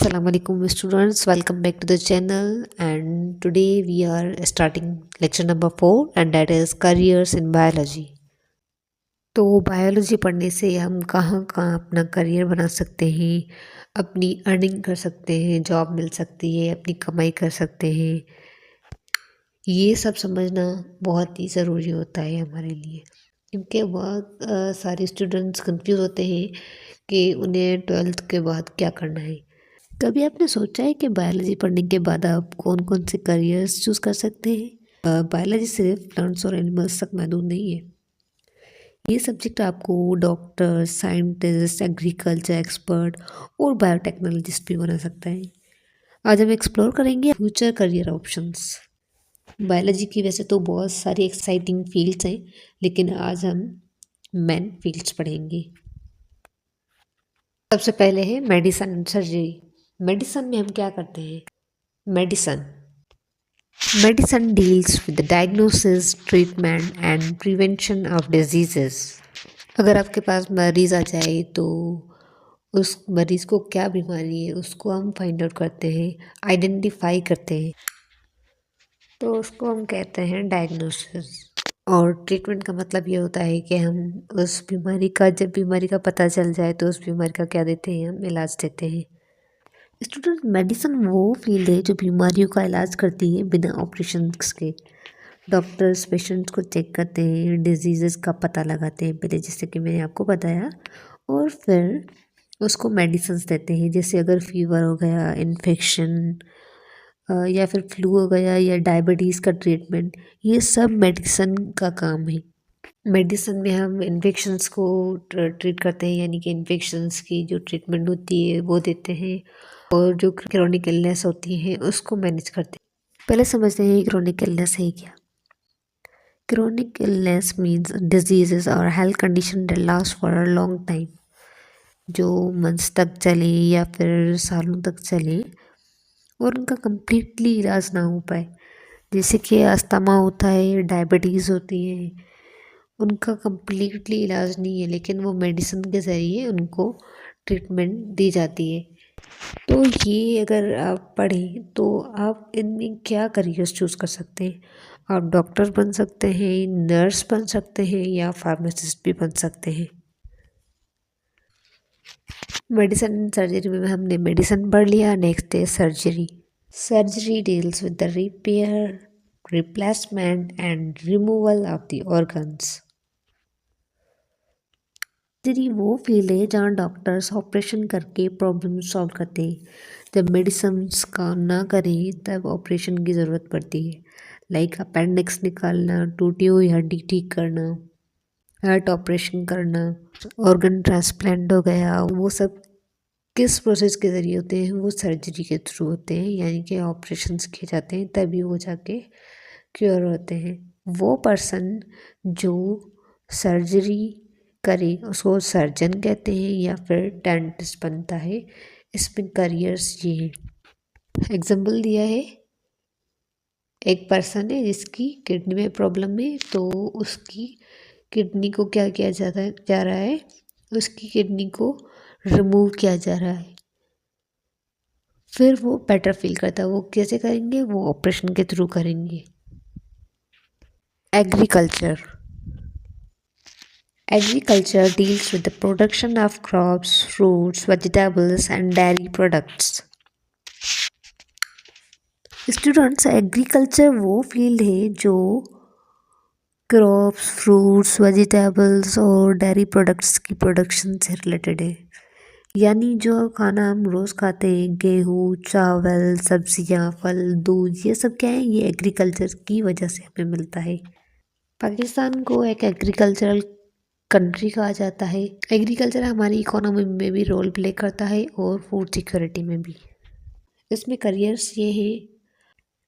Assalamualaikum students, welcome back to the channel, and today we are starting lecture number 4 and that is careers in biology. तो biology पढ़ने से हम कहाँ कहाँ अपना करियर बना सकते हैं, अपनी अर्निंग कर सकते हैं, जॉब मिल सकती है, अपनी कमाई कर सकते हैं। ये सब समझना बहुत ही ज़रूरी होता है हमारे लिए, क्योंकि बहुत सारे स्टूडेंट्स कंफ्यूज होते हैं कि उन्हें 12th के बाद क्या करना है। कभी आपने सोचा है कि बायोलॉजी पढ़ने के बाद आप कौन कौन से करियर्स चूज़ कर सकते हैं? बायोलॉजी सिर्फ प्लांट्स और एनिमल्स तक महदूद नहीं है। ये सब्जेक्ट आपको डॉक्टर, साइंटिस्ट, एग्रीकल्चर एक्सपर्ट और बायोटेक्नोलॉजिस्ट भी बना सकता है। आज हम एक्सप्लोर करेंगे फ्यूचर करियर ऑप्शंस। बायोलॉजी की वैसे तो बहुत सारी एक्साइटिंग फील्ड्स हैं, लेकिन आज हम मेन फील्ड्स पढ़ेंगे। सबसे पहले है मेडिसिन एंड सर्जरी। मेडिसिन में हम क्या करते हैं? Medicine deals with the diagnosis, treatment and prevention of diseases. अगर आपके पास मरीज़ आ जाए तो उस मरीज़ को क्या बीमारी है उसको हम फाइंड आउट करते हैं, आइडेंटिफाई करते हैं, तो उसको हम कहते हैं डायग्नोसिस। और ट्रीटमेंट का मतलब ये होता है कि हम उस बीमारी का, जब बीमारी का पता चल जाए तो उस बीमारी का क्या देते हैं, हम इलाज देते हैं। स्टूडेंट, मेडिसिन वो फील्ड है जो बीमारियों का इलाज करती है बिना ऑपरेशंस के। डॉक्टर्स पेशेंट्स को चेक करते हैं, डिजीज़ का पता लगाते हैं पहले, जैसे कि मैंने आपको बताया, और फिर उसको मेडिसिन देते हैं। जैसे अगर फीवर हो गया, इन्फेक्शन या फिर फ्लू हो गया या डायबिटीज़ का ट्रीटमेंट, ये सब मेडिसिन का काम है। मेडिसिन में हम इन्फेक्शंस को ट्रीट करते हैं, यानी कि इन्फेक्शंस की जो ट्रीटमेंट होती है वो देते हैं, और जो क्रोनिक इलनेस होती हैं उसको मैनेज करते हैं। पहले समझते हैं क्रोनिक इलनेस है क्या। क्रोनिक इलनेस मीन्स डिजीजेस और health condition that last for a long time, जो मंथ्स तक चले या फिर सालों तक चले और उनका कम्प्लीटली इलाज ना हो पाए। जैसे कि अस्थमा होता है, डायबिटीज़ होती है, उनका कम्प्लीटली इलाज नहीं है, लेकिन वो मेडिसिन के ज़रिए उनको ट्रीटमेंट दी जाती है। तो ये अगर आप पढ़ें तो आप इनमें क्या करियर्स चूज़ कर सकते हैं। आप डॉक्टर बन सकते हैं, नर्स बन सकते हैं या फार्मासिस्ट भी बन सकते हैं। मेडिसिन एंड सर्जरी में हमने मेडिसिन पढ़ लिया, नेक्स्ट है surgery. Surgery deals with the repair, replacement and removal of the organs. Surgery वो फील्ड है जहाँ डॉक्टर्स ऑपरेशन करके प्रॉब्लम सॉल्व करते हैं। जब मेडिसिन्स काम ना करें तब ऑपरेशन की ज़रूरत पड़ती है, लाइक अपेंडिक्स निकालना, टूटी हुई हड्डी ठीक करना, हार्ट ऑपरेशन करना, ऑर्गन ट्रांसप्लांट हो गया। वो सब किस प्रोसेस के ज़रिए होते हैं? वो सर्जरी के थ्रू होते हैं, यानी कि ऑपरेशंस किए जाते हैं तभी वो जाके क्योर होते हैं। वो पर्सन जो सर्जरी करे उसको सर्जन कहते हैं या फिर डेंटिस्ट बनता है। इसमें करियर्स ये हैं। एग्जाम्पल दिया है, एक पर्सन है जिसकी किडनी में प्रॉब्लम है, तो उसकी किडनी को क्या किया जा रहा है, उसकी किडनी को रिमूव किया जा रहा है। फिर वो बेटर फील करता है, वो कैसे करेंगे? वो ऑपरेशन के थ्रू करेंगे। Agriculture deals with the production of crops, fruits, vegetables and dairy products. Students, agriculture वो फील्ड है जो क्रॉप्स, फ्रूट्स, वेजिटेबल्स और डेयरी प्रोडक्ट्स की प्रोडक्शन से रिलेटेड है। यानी जो खाना हम रोज़ खाते हैं, गेहूँ, चावल, सब्जियाँ, फल, दूध, ये सब क्या है? ये एग्रीकल्चर की वजह से हमें मिलता है। पाकिस्तान को एक एग्रीकल्चरल कंट्री कहा जाता है। एग्रीकल्चर हमारी इकोनॉमी में भी रोल प्ले करता है और फूड सिक्योरिटी में भी। इसमें करियर्स ये हैं।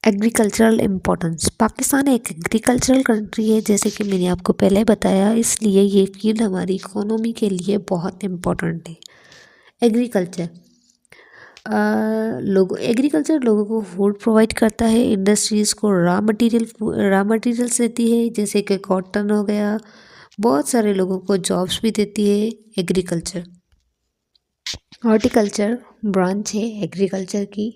Agricultural importance. पाकिस्तान एक एग्रीकल्चरल कंट्री है, जैसे कि मैंने आपको पहले बताया, इसलिए ये फील्ड हमारी इकोनॉमी के लिए बहुत इम्पोर्टेंट है। एग्रीकल्चर लोगों को फूड प्रोवाइड करता है, इंडस्ट्रीज़ को रॉ मटेरियल्स देती है, जैसे कि कॉटन हो गया। बहुत सारे लोगों को जॉब्स भी देती है एग्रीकल्चर। हॉर्टिकल्चर ब्रांच है एग्रीकल्चर की।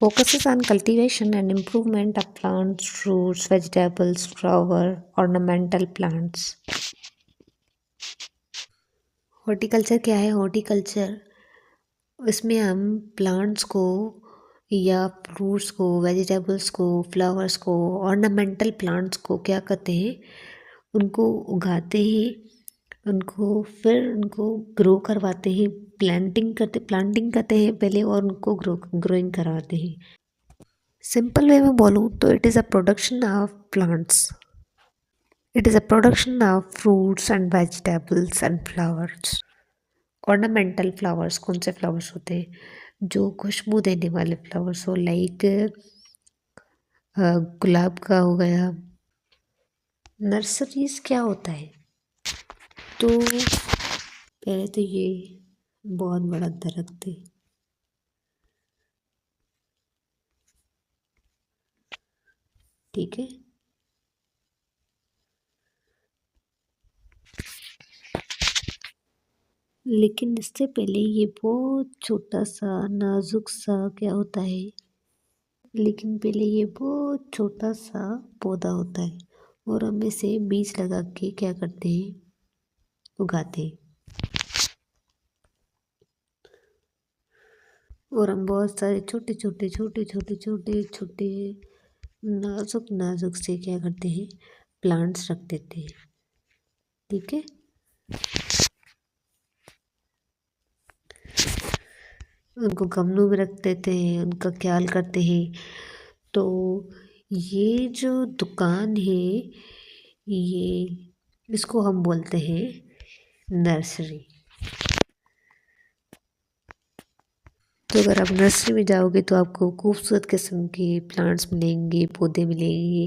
Focuses on cultivation and improvement of plants, fruits, vegetables, flower, ornamental plants. Horticulture क्या है? हॉर्टिकल्चर इसमें हम प्लांट्स को या फ्रूट्स को, वेजिटेबल्स को, फ्लावर्स को, ऑर्नामेंटल प्लांट्स को क्या करते हैं, उनको उगाते हैं, उनको फिर उनको ग्रो करवाते हैं, प्लांटिंग करते हैं पहले और उनको ग्रोइंग करवाते हैं। सिंपल वे में बोलूँ तो it is a production of plants. It is a production of fruits and vegetables and flowers. Ornamental flowers कौन से फ्लावर्स होते हैं? जो खुशबू देने वाले फ्लावर्स हो, लाइक गुलाब का हो गया। नर्सरीज क्या होता है? तो पहले तो ये बहुत बड़ा दरख्त है, ठीक है। लेकिन इससे पहले ये बहुत छोटा सा नाजुक सा क्या होता है, लेकिन पहले ये बहुत छोटा सा पौधा होता है और हम इसे बीज लगा के क्या करते हैं, उगाते हैं। और हम बहुत सारे छोटे छोटे छोटे छोटे छोटे छोटे नाजुक नाजुक से क्या करते हैं, प्लांट्स रख देते हैं, ठीक है। उनको गमलों में रख देते हैं, उनका ख्याल करते हैं। तो ये जो दुकान है, ये इसको हम बोलते हैं नर्सरी। तो अगर आप नर्सरी में जाओगे तो आपको खूबसूरत किस्म के प्लांट्स मिलेंगे, पौधे मिलेंगे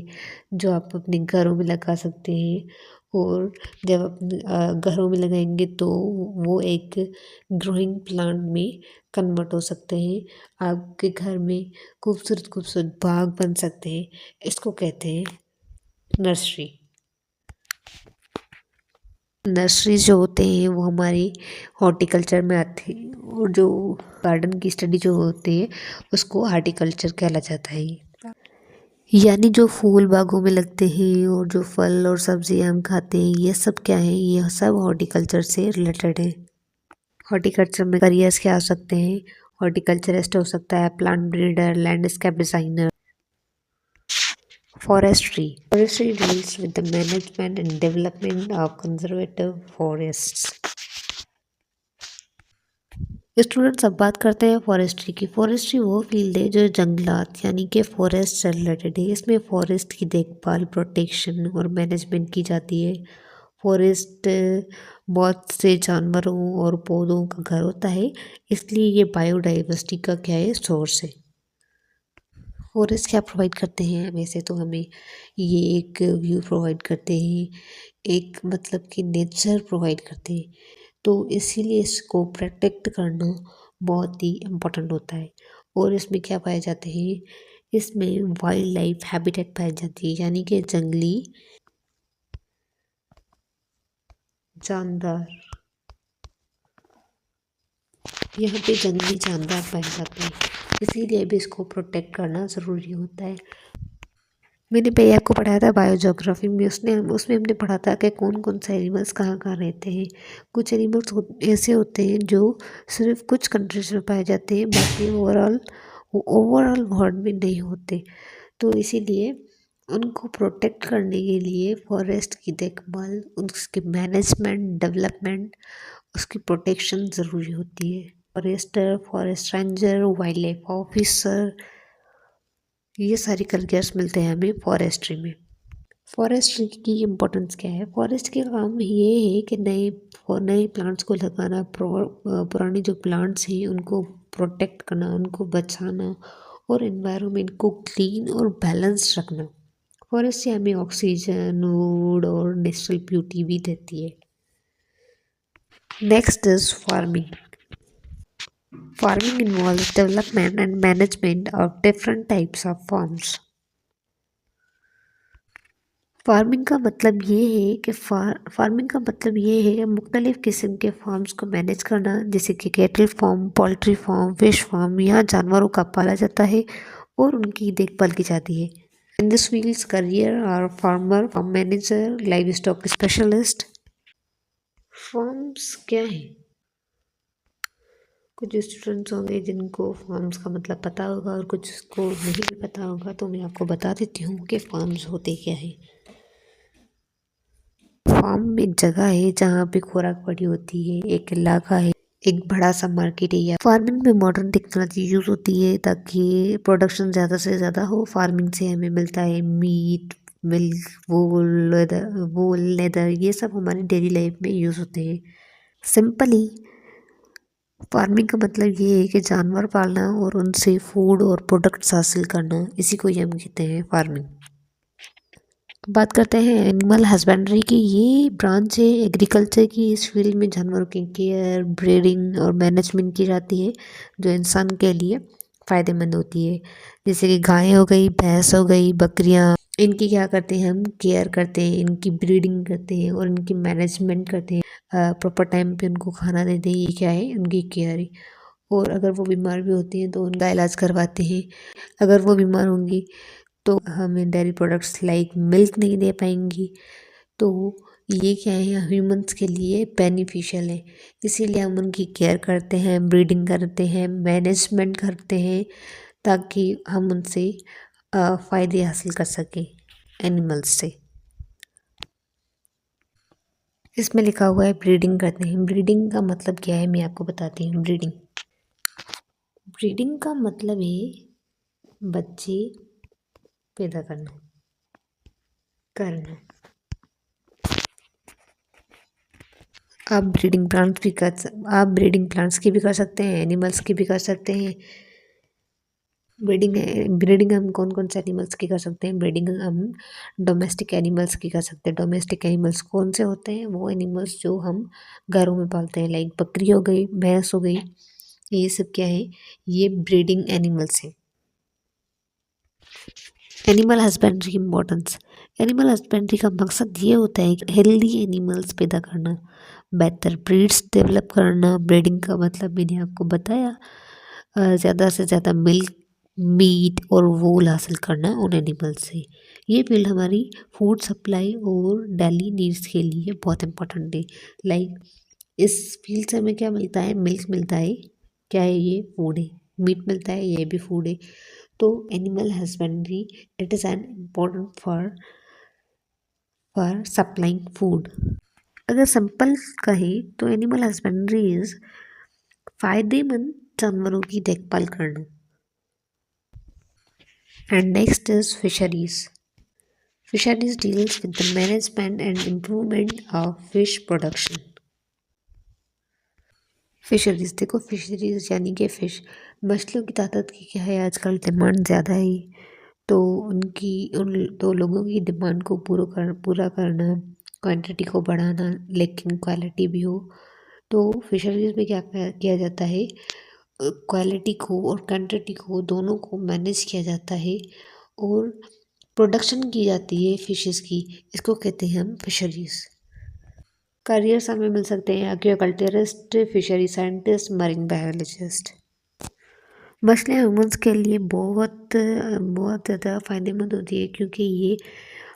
जो आप अपने घरों में लगा सकते हैं। और जब अपने घरों में लगाएंगे तो वो एक ग्रोइंग प्लांट में कन्वर्ट हो सकते हैं। आपके घर में खूबसूरत खूबसूरत बाग बन सकते हैं। इसको कहते हैं नर्सरी। नर्सरी जो होते हैं वो हमारी हॉर्टिकल्चर में आते हैं, और जो गार्डन की स्टडी जो होती है उसको हार्टिकल्चर कहला जाता है। यानी जो फूल बागों में लगते हैं और जो फल और सब्जियां हम खाते हैं, ये सब क्या है, ये सब हॉर्टिकल्चर से रिलेटेड है। हॉर्टिकल्चर में करियर्स क्या हो सकते हैं? हॉर्टिकल्चरिस्ट हो सकता है, plant breeder, landscape designer. Forestry deals with the management and development of conservative forests. Students अब बात करते हैं फॉरेस्ट्री की। फॉरेस्ट्री वो फील्ड है जो जंगलात यानी कि फॉरेस्ट से रिलेटेड है। इसमें फॉरेस्ट की देखभाल, प्रोटेक्शन और मैनेजमेंट की जाती है। फॉरेस्ट बहुत से जानवरों और पौधों का घर होता है, इसलिए ये बायोडाइवर्सिटी का क्या है, सोर्स है। फॉरेस्ट क्या प्रोवाइड करते हैं? वैसे तो हमें ये एक व्यू प्रोवाइड करते हैं, एक मतलब कि नेचर प्रोवाइड करते हैं। तो इसीलिए इसको प्रोटेक्ट करना बहुत ही इम्पोर्टेंट होता है। और इसमें क्या पाए जाते हैं? इसमें वाइल्ड लाइफ हैबिटेट पाई जाती है, यानी कि जंगली जानदार। यहाँ पे जंगली जानदार पाए जाते हैं, इसीलिए भी इसको प्रोटेक्ट करना ज़रूरी होता है। मैंने भैया आपको पढ़ाया था बायोजोग्राफी में, उसमें हमने पढ़ा था कि कौन कौन से एनिमल्स कहाँ कहाँ रहते हैं। कुछ एनिमल्स ऐसे होते हैं जो सिर्फ कुछ कंट्रीज में पाए जाते हैं, बाकी ओवरऑल वर्ल्ड में नहीं होते। तो इसीलिए उनको प्रोटेक्ट करने के लिए फॉरेस्ट की देखभाल, उसके मैनेजमेंट, डेवलपमेंट, उसकी प्रोटेक्शन ज़रूरी होती है। Forester, forest ranger, wildlife officer, ये सारी करियर्स मिलते हैं हमें फॉरेस्ट्री में। फॉरेस्ट्री की इम्पोर्टेंस क्या है? फॉरेस्ट के काम ये है कि नए प्लांट्स को लगाना, पुराने जो प्लांट्स हैं उनको प्रोटेक्ट करना, उनको बचाना और एनवायरनमेंट को क्लीन और बैलेंस रखना। फॉरेस्ट से हमें ऑक्सीजन, वुड और नेचुरल ब्यूटी भी देती है। Next is farming. Farming involves development and management of different types of farms. Farming का मतलब ये है कि फार्मिंग का मतलब ये है मुख्तलिफ़ किस्म के फार्म्स को मैनेज करना, जैसे कि cattle farm, poultry farm, fish farm. यहाँ जानवरों का पाला जाता है और उनकी देखभाल की जाती है। In this fields career are farmer, farm manager, livestock specialist. Farms क्या है? कुछ स्टूडेंट्स होंगे जिनको फार्म्स का मतलब पता होगा और कुछ को नहीं भी पता होगा, तो मैं आपको बता देती हूँ कि फार्म्स होते क्या है। फार्म एक जगह है जहाँ पे खुराक पड़ी होती है, एक इलाका है, एक बड़ा सा मार्केट है। या फार्मिंग में मॉडर्न टेक्नोलॉजी यूज़ होती है ताकि प्रोडक्शन ज़्यादा से ज़्यादा हो। फार्मिंग से हमें मिलता है मीट, मिल्क, वूल, लेदर, ये सब हमारी डेली लाइफ में यूज़ होते हैं। सिंपली फार्मिंग का मतलब ये है कि जानवर पालना और उनसे फूड और प्रोडक्ट्स हासिल करना, इसी को ही हम कहते हैं फार्मिंग। बात करते हैं एनिमल हस्बेंड्री की। ये ब्रांच है एग्रीकल्चर की। इस फील्ड में जानवरों की केयर, ब्रीडिंग और मैनेजमेंट की जाती है, जो इंसान के लिए फ़ायदेमंद होती है। जैसे कि गाय हो गई, भैंस हो गई, बकरियां, इनकी क्या करते हैं हम, केयर करते हैं, इनकी ब्रीडिंग करते हैं और इनकी मैनेजमेंट करते हैं। प्रॉपर टाइम पे उनको खाना देते हैं, ये क्या है, उनकी केयर है। और अगर वो बीमार भी होती हैं तो उनका इलाज करवाते हैं। अगर वो बीमार होंगी तो हमें डेयरी प्रोडक्ट्स लाइक मिल्क नहीं दे पाएंगी। तो ये क्या है, ह्यूमंस के लिए बेनिफिशियल है, इसीलिए हम उनकी केयर करते हैं, ब्रीडिंग करते हैं, मैनेजमेंट करते हैं, ताकि हम उनसे फ़ायदे हासिल कर सकें एनिमल्स से। इसमें लिखा हुआ है ब्रीडिंग करते हैं। ब्रीडिंग का मतलब क्या है, मैं आपको बताती हूँ। ब्रीडिंग का मतलब है बच्चे पैदा करना। आप ब्रीडिंग प्लांट्स की भी कर सकते हैं, एनिमल्स की भी कर सकते हैं। ब्रीडिंग ब्रीडिंग हम कौन कौन से एनिमल्स की कर सकते हैं? ब्रीडिंग हम डोमेस्टिक एनिमल्स की कर सकते हैं। डोमेस्टिक एनिमल्स कौन से होते हैं? वो एनिमल्स जो हम घरों में पालते हैं, लाइक बकरी हो गई, भैंस हो गई, ये सब क्या है, ये ब्रीडिंग एनिमल्स हैं। Animal husbandry importance. Animal husbandry का मकसद ये होता है कि हेल्दी एनिमल्स पैदा करना, बेहतर ब्रीड्स डेवलप करना। ब्रीडिंग का मतलब मैंने आपको बताया, ज़्यादा से ज़्यादा मिल्क, मीट और वूल हासिल करना उन एनिमल से। ये फील्ड हमारी फूड सप्लाई और डेली नीड्स के लिए बहुत इम्पोर्टेंट है। लाइक इस फील्ड से हमें क्या मिलता है, मिल्क मिलता है, क्या है ये, फूड है। मीट मिलता है, ये भी फूड है। तो animal husbandry it is an important for supplying food. अगर सिंपल कहें तो एनिमल हस्बेंड्री इज फायदेमंद जानवरों की देखभाल करना। And next is fisheries. Fisheries deals with the management and improvement of fish production. Fisheries देखो, फिशरीज यानी कि फ़िश, मछलियों की तादाद की क्या है, आजकल डिमांड ज़्यादा है। तो उन तो लोगों की डिमांड को पूरा करना, क्वांटिटी को बढ़ाना, लेकिन क्वालिटी भी हो। तो फिशरीज में क्या किया जाता है, क्वालिटी को और क्वांटिटी को दोनों को मैनेज किया जाता है और प्रोडक्शन की जाती है फिशेस की। इसको कहते हैं हम फिशरीज। करियर्स हमें मिल सकते हैं एक्वाकल्चरिस्ट, फिशरी साइंटिस्ट, मरीन बायोलॉजिस्ट। मछलियाँ ह्यूमन्स के लिए बहुत बहुत ज़्यादा फ़ायदेमंद होती है, क्योंकि ये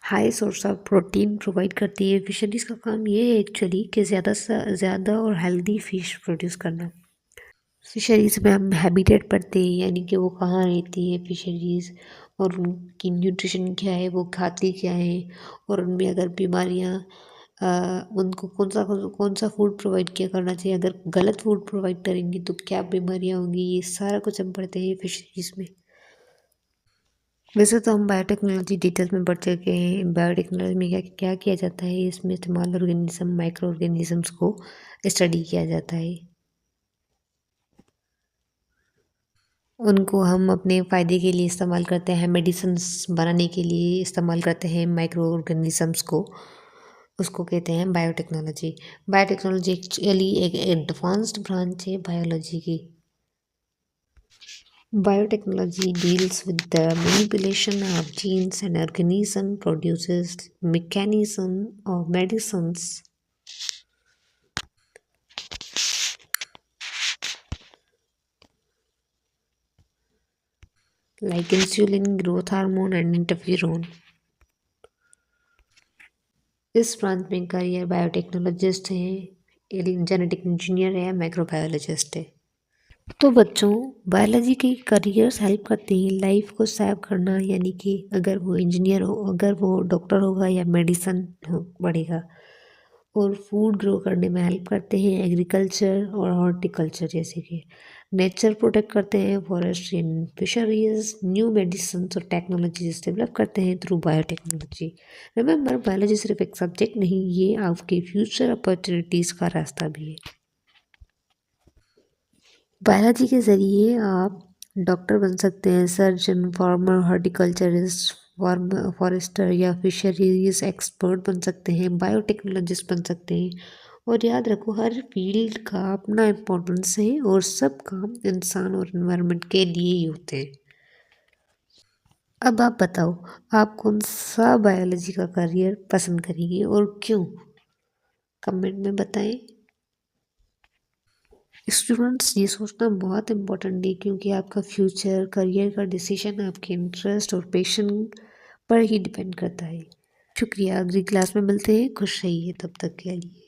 high source of protein provide करती है। फिशरीज़ का काम ये है एक्चुअली कि ज़्यादा से ज़्यादा और हेल्दी फिश प्रोड्यूस करना। फिशरीज़ में हम हैबिटेट पढ़ते हैं, यानी कि वो कहाँ रहती है फिशरीज़, और उनकी न्यूट्रिशन क्या है, वो खाती क्या है, और उनमें अगर बीमारियाँ, उनको कौन सा फूड प्रोवाइड किया करना चाहिए, अगर गलत फूड प्रोवाइड करेंगी तो क्या बीमारियाँ होंगी, ये सारा कुछ हम पढ़ते हैं फिशरीज़ में। वैसे तो हम बायोटेक्नोलॉजी डिटेल्स में बढ़ चुके हैं। बायोटेक्नोलॉजी में क्या क्या किया जाता है, इसमें इस्तेमाल ऑर्गेनिज्म, माइक्रो ऑर्गेनिजम्स को स्टडी किया जाता है। उनको हम अपने फ़ायदे के लिए इस्तेमाल करते हैं, मेडिसिन्स बनाने के लिए इस्तेमाल करते हैं माइक्रो ऑर्गेनिजम्स को। उसको कहते हैं बायोटेक्नोलॉजी। बायोटेक्नोलॉजी एक्चुअली एक एडवांस्ड ब्रांच है बायोलॉजी की। Biotechnology deals with the manipulation of genes and organism produces mechanism of medicines like insulin, growth hormone and interferon. इस ब्रांच में करियर बायोटेक्नोलॉजिस्ट है, जेनेटिक इंजीनियर है, माइक्रोबायोलॉजिस्ट है। तो बच्चों, बायोलॉजी के करियर्स हेल्प करते हैं लाइफ को सेव करना, यानी कि अगर वो इंजीनियर हो, अगर वो डॉक्टर होगा या मेडिसिन हो पढ़ेगा, और फूड ग्रो करने में हेल्प करते हैं, एग्रीकल्चर और हॉर्टिकल्चर जैसे कि नेचर प्रोटेक्ट करते हैं, forestry and fisheries, new medicine और टेक्नोलॉजीज डेवलप करते हैं थ्रू बायोटेक्नोलॉजी। रिमेंबर, बायोलॉजी सिर्फ एक सब्जेक्ट नहीं, ये आपके फ्यूचर अपॉर्चुनिटीज़ का रास्ता भी है। बायोलॉजी के ज़रिए आप डॉक्टर बन सकते हैं, सर्जन, फार्मर, हॉर्टिकल्चरिस्ट, फॉरेस्टर या फिशरीज एक्सपर्ट बन सकते हैं, बायोटेक्नोलॉजिस्ट बन सकते हैं। और याद रखो, हर फील्ड का अपना इम्पोर्टेंस है और सब काम इंसान और इन्वायरमेंट के लिए ही होते हैं। अब आप बताओ, आप कौन सा बायोलॉजी का करियर पसंद करेंगे और क्यों? कमेंट में बताएं। स्टूडेंट्स, ये सोचना बहुत इम्पोर्टेंट है, क्योंकि आपका फ्यूचर करियर का डिसीजन आपके इंटरेस्ट और पैशन पर ही डिपेंड करता है। शुक्रिया, अगली क्लास में मिलते हैं। खुश रहिए तब तक के लिए।